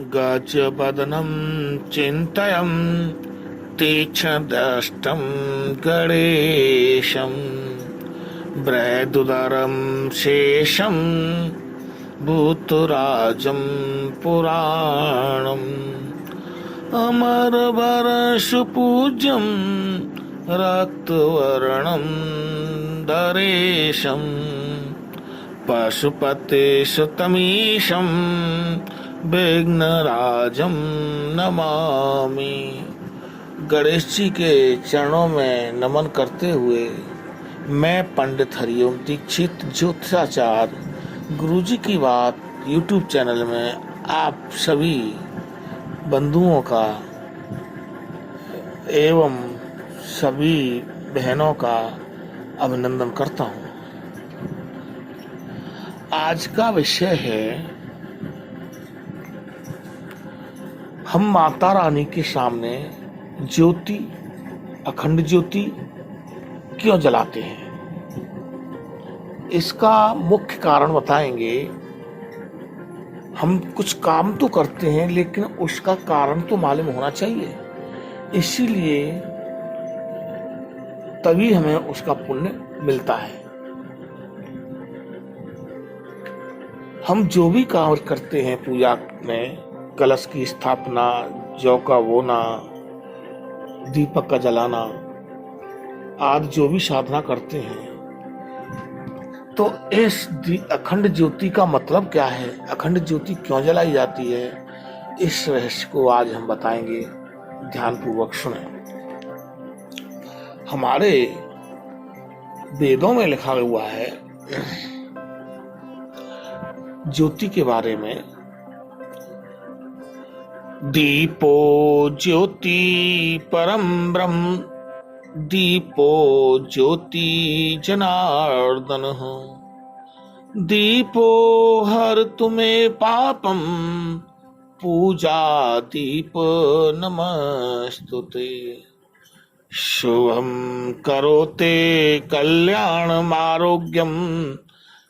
गजबदनं चिन्तयं तीक्ष्णदष्टं गणेशं बृहदुदरं शेषं भूतराजं पुराणम् अमरवरशुपूज्यं रक्तवर्णं दरेशं पशुपतिसुतमीशं विघ्नराजं नमामि। गणेश जी के चरणों में नमन करते हुए मैं पंडित हरिओम दीक्षित ज्योतिषाचार्य गुरु जी की बात यूट्यूब चैनल में आप सभी बंधुओं का एवं सभी बहनों का अभिनंदन करता हूँ। आज का विषय है हम माता रानी के सामने ज्योति, अखंड ज्योति क्यों जलाते हैं। इसका मुख्य कारण बताएंगे। हम कुछ काम तो करते हैं लेकिन उसका कारण तो मालूम होना चाहिए, इसीलिए तभी हमें उसका पुण्य मिलता है। हम जो भी काम करते हैं पूजा में, कलश की स्थापना, जौ का बोना, दीपक का जलाना आदि जो भी साधना करते हैं, तो इस अखंड ज्योति का मतलब क्या है, अखंड ज्योति क्यों जलाई जाती है, इस रहस्य को आज हम बताएंगे। ध्यानपूर्वक सुने। हमारे वेदों में लिखा हुआ है ज्योति के बारे में, दीपो ज्योति परम ब्रह्म, दीपो ज्योति जनार्दन, दीपो हर तुम्हें पापम, पूजा दीप नमस्तुते, शुभम करोते कल्याणम आरोग्यम,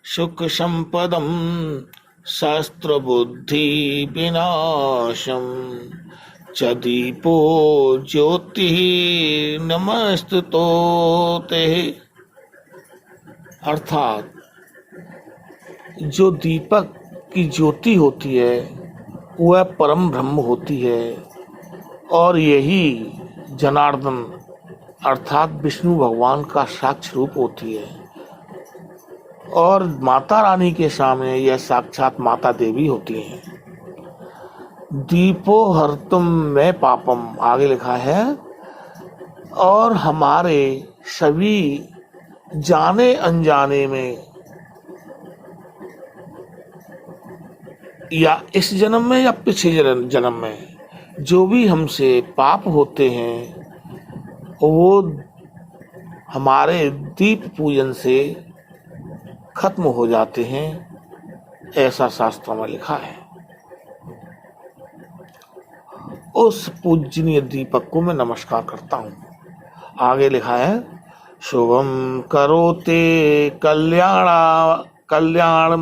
सुख संपदम शस्त्र बुद्धि विनाशम, च दीपो ज्योति नमस्तुते। अर्थात जो दीपक की ज्योति होती है वह परम ब्रह्म होती है और यही जनार्दन अर्थात विष्णु भगवान का साक्ष रूप होती है और माता रानी के सामने यह साक्षात माता देवी होती हैं। दीपो हरतुम में पापम, आगे लिखा है, और हमारे सभी जाने अनजाने में या इस जन्म में या पिछले जन्म में जो भी हमसे पाप होते हैं वो हमारे दीप पूजन से खत्म हो जाते हैं, ऐसा शास्त्रों में लिखा है। उस पूजनीय दीपक को मैं नमस्कार करता हूँ। आगे लिखा है, शुभम करोते कल्याण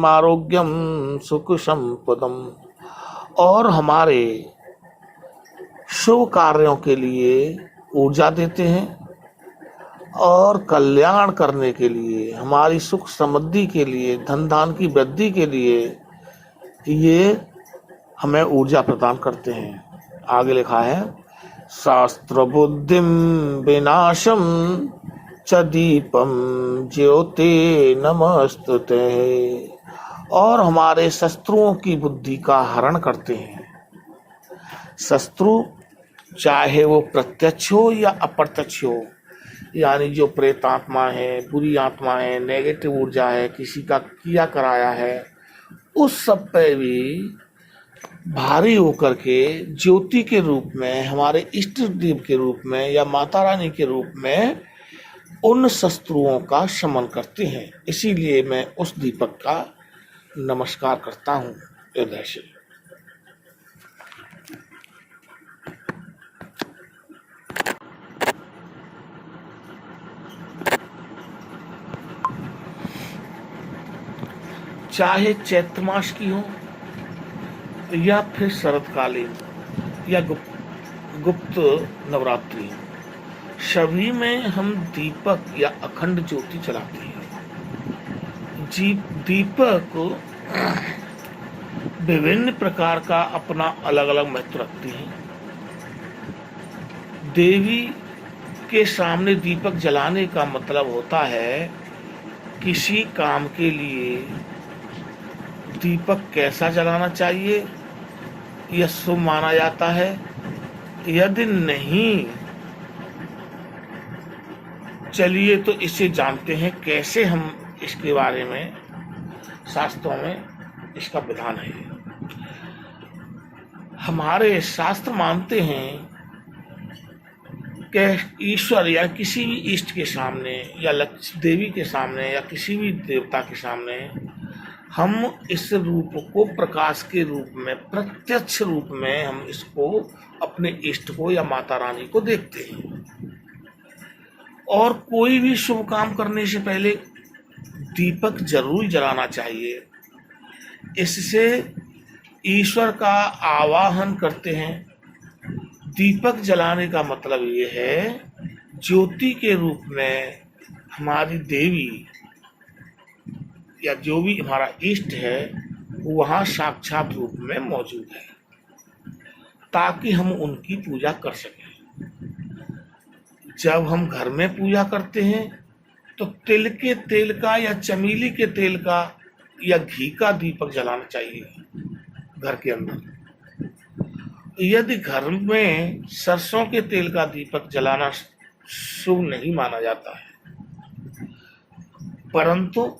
आरोग्यम सुख संपदम, और हमारे शुभ कार्यों के लिए ऊर्जा देते हैं और कल्याण करने के लिए, हमारी सुख समृद्धि के लिए, धन धान की वृद्धि के लिए ये हमें ऊर्जा प्रदान करते हैं। आगे लिखा है, शास्त्र बुद्धिम विनाशम च दीपम ज्योति नमस्तुते, और हमारे शत्रुओं की बुद्धि का हरण करते हैं। शत्रु चाहे वो प्रत्यक्ष हो या अप्रत्यक्ष हो, यानी जो प्रेत आत्मा है, बुरी आत्मा है, नेगेटिव ऊर्जा है, किसी का किया कराया है, उस सब पे भी भारी होकर के ज्योति के रूप में, हमारे इष्ट देव के रूप में या माता रानी के रूप में उन शत्रुओं का शमन करते हैं। इसीलिए मैं उस दीपक का नमस्कार करता हूँ हृदय से। चाहे चैत्र मास की हो या फिर शरतकालीन या गुप्त नवरात्रि, सभी में हम दीपक या अखंड ज्योति जलाते हैं। दीपक विभिन्न प्रकार का अपना अलग अलग महत्व रखते हैं। देवी के सामने दीपक जलाने का मतलब होता है किसी काम के लिए दीपक कैसा जलाना चाहिए, यह शुभ माना जाता है। यदि नहीं, चलिए तो इसे जानते हैं कैसे हम इसके बारे में शास्त्रों में इसका विधान है। हमारे शास्त्र मानते हैं कि ईश्वर या किसी भी इष्ट के सामने या लक्ष्मी देवी के सामने या किसी भी देवता के सामने हम इस रूप को प्रकाश के रूप में, प्रत्यक्ष रूप में हम इसको अपने इष्ट को या माता रानी को देखते हैं। और कोई भी शुभ काम करने से पहले दीपक जरूर जलाना चाहिए। इससे ईश्वर का आवाहन करते हैं। दीपक जलाने का मतलब ये है ज्योति के रूप में हमारी देवी या जो भी हमारा इष्ट है वहाँ साक्षात रूप में मौजूद है, ताकि हम उनकी पूजा कर सकें। जब हम घर में पूजा करते हैं तो तिल के तेल का या चमेली के तेल का या घी का दीपक जलाना चाहिए घर के अंदर। यदि घर में सरसों के तेल का दीपक जलाना शुभ नहीं माना जाता है, परंतु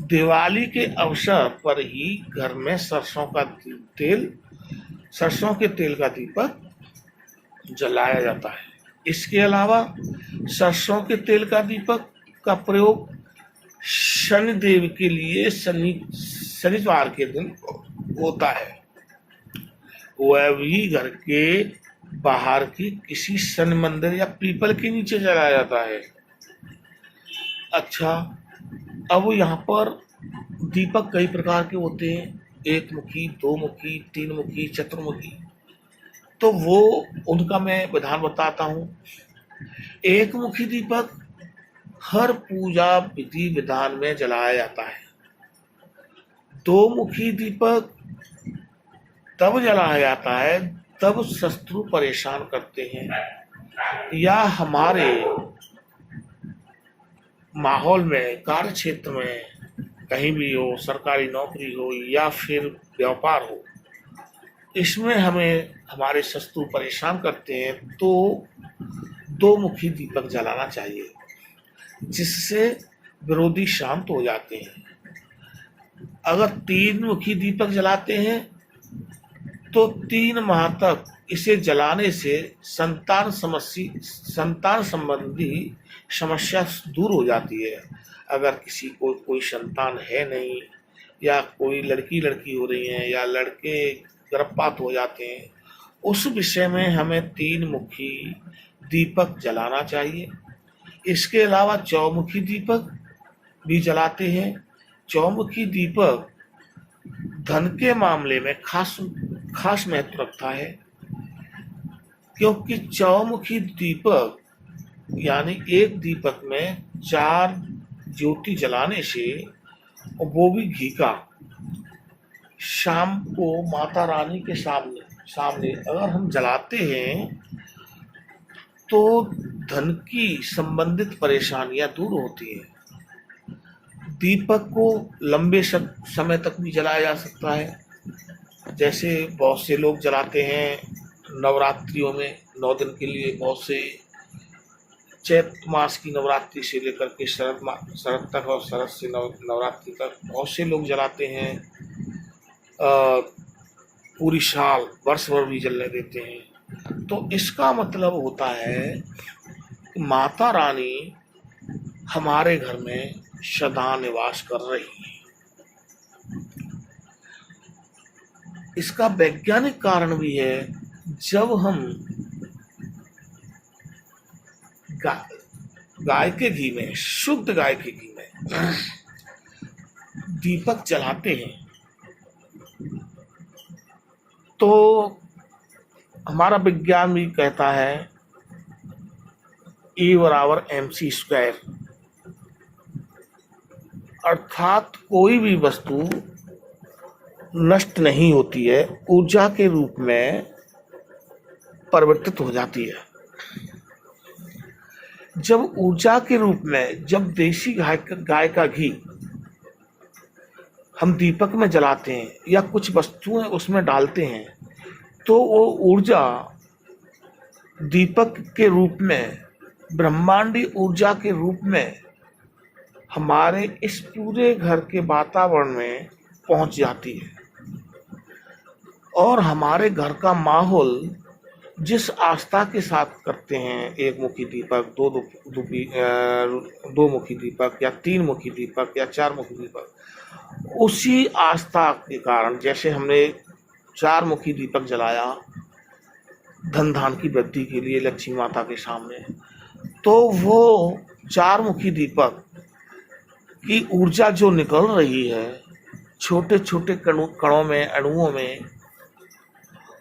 दिवाली के अवसर पर ही घर में सरसों के तेल का दीपक जलाया जाता है। इसके अलावा सरसों के तेल का दीपक का प्रयोग शनि देव के लिए शनिवार के दिन होता है। वह भी घर के बाहर की किसी शनि मंदिर या पीपल के नीचे जलाया जाता है। अच्छा, अब यहाँ पर दीपक कई प्रकार के होते हैं, एक मुखी, दो मुखी, तीन मुखी, चतुर्मुखी। तो वो उनका मैं विधान बताता हूँ। एक मुखी दीपक हर पूजा विधि विधान में जलाया जाता है। दो मुखी दीपक तब जलाया जाता है तब शत्रु परेशान करते हैं या हमारे माहौल में, कार्य क्षेत्र में, कहीं भी हो, सरकारी नौकरी हो या फिर व्यापार हो, इसमें हमें हमारे शत्रु परेशान करते हैं तो दो मुखी दीपक जलाना चाहिए, जिससे विरोधी शांत हो जाते हैं। अगर तीन मुखी दीपक जलाते हैं तो 3 माह तक इसे जलाने से संतान संबंधी समस्या दूर हो जाती है। अगर किसी को कोई संतान है नहीं या कोई लड़की हो रही है या लड़के गर्भपात हो जाते हैं, उस विषय में हमें 3 मुखी दीपक जलाना चाहिए। इसके अलावा चौमुखी दीपक भी जलाते हैं। चौमुखी दीपक धन के मामले में खास महत्व रखता है, क्योंकि चौमुखी दीपक यानी एक दीपक में 4 ज्योति जलाने से, वो भी घी का, शाम को माता रानी के सामने अगर हम जलाते हैं तो धन की संबंधित परेशानियां दूर होती हैं। दीपक को लंबे समय तक भी जलाया जा सकता है। जैसे बहुत से लोग जलाते हैं नवरात्रियों में 9 दिन के लिए। बहुत से चैत मास की नवरात्रि से लेकर के शरद तक और शरद से नवरात्रि तक बहुत से लोग जलाते हैं। पूरी साल वर्ष भर भी जलने देते हैं। तो इसका मतलब होता है कि माता रानी हमारे घर में सदा निवास कर रही है। इसका वैज्ञानिक कारण भी है। जब हम गाय के घी में, शुद्ध गाय के घी में दीपक जलाते हैं तो हमारा विज्ञान भी कहता है E=mc², अर्थात कोई भी वस्तु नष्ट नहीं होती है, ऊर्जा के रूप में परिवर्तित हो जाती है। जब ऊर्जा के रूप में, जब देसी गाय का घी हम दीपक में जलाते हैं या कुछ वस्तुएं उसमें डालते हैं, तो वो ऊर्जा दीपक के रूप में, ब्रह्मांडी ऊर्जा के रूप में हमारे इस पूरे घर के वातावरण में पहुंच जाती है और हमारे घर का माहौल जिस आस्था के साथ करते हैं, एक मुखी दीपक, दो मुखी दीपक या 3 मुखी दीपक या 4 मुखी दीपक, उसी आस्था के कारण, जैसे हमने 4 मुखी दीपक जलाया धन धान की वृद्धि के लिए लक्ष्मी माता के सामने, तो वो 4 मुखी दीपक की ऊर्जा जो निकल रही है छोटे छोटे कणों में, अणुओं में,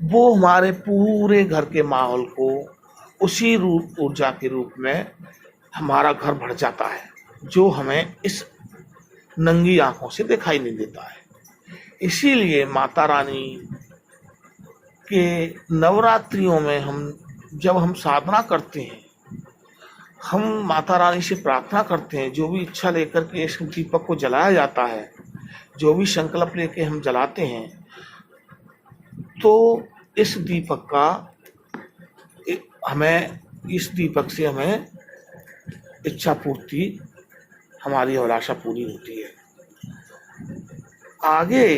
वो हमारे पूरे घर के माहौल को उसी ऊर्जा के रूप में हमारा घर भर जाता है, जो हमें इस नंगी आंखों से दिखाई नहीं देता है। इसीलिए माता रानी के नवरात्रियों में जब हम साधना करते हैं, हम माता रानी से प्रार्थना करते हैं, जो भी इच्छा लेकर के इस दीपक को जलाया जाता है, जो भी संकल्प लेके हम जलाते हैं, तो इस दीपक से हमें इच्छा पूर्ति, हमारी अभिलाषा पूरी होती है। आगे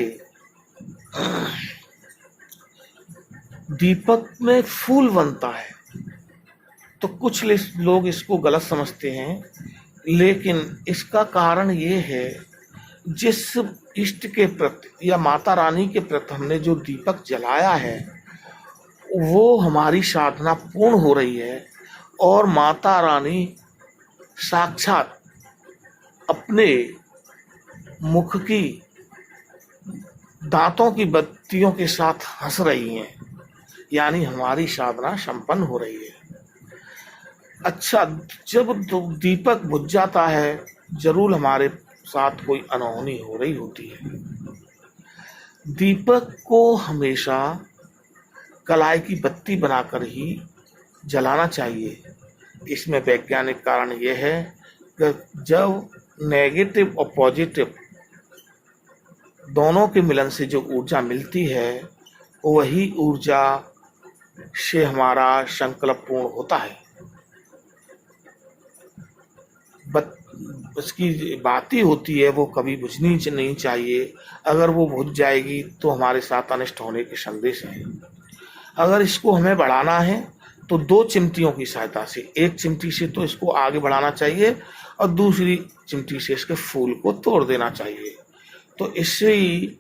दीपक में फूल बनता है, तो कुछ लोग इसको गलत समझते हैं, लेकिन इसका कारण ये है, जिस इष्ट के प्रति या माता रानी के प्रति हमने जो दीपक जलाया है, वो हमारी साधना पूर्ण हो रही है और माता रानी साक्षात अपने मुख की दांतों की बत्तियों के साथ हंस रही हैं, यानी हमारी साधना संपन्न हो रही है। अच्छा, जब दीपक बुझ जाता है, जरूर हमारे साथ कोई अनहोनी हो रही होती है। दीपक को हमेशा कलाई की बत्ती बनाकर ही जलाना चाहिए। इसमें वैज्ञानिक कारण यह है कि जब नेगेटिव और पॉजिटिव दोनों के मिलन से जो ऊर्जा मिलती है, वही ऊर्जा से हमारा संकल्प पूर्ण होता है। उसकी बात ही होती है, वो कभी बुझनी नहीं चाहिए। अगर वो बुझ जाएगी तो हमारे साथ अनिष्ट होने के संदेश हैं। अगर इसको हमें बढ़ाना है तो 2 चिमटियों की सहायता से, एक चिमटी से तो इसको आगे बढ़ाना चाहिए और दूसरी चिमटी से इसके फूल को तोड़ देना चाहिए। तो इसी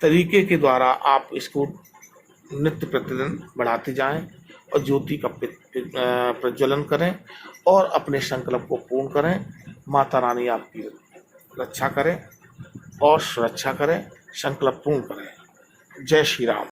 तरीके के द्वारा आप इसको नित्य प्रतिदिन बढ़ाते जाएं और ज्योति का प्रज्वलन करें और अपने संकल्प को पूर्ण करें। माता रानी आपकी रक्षा करें और सुरक्षा करें, संकल्प पूर्ण करें। जय श्री राम।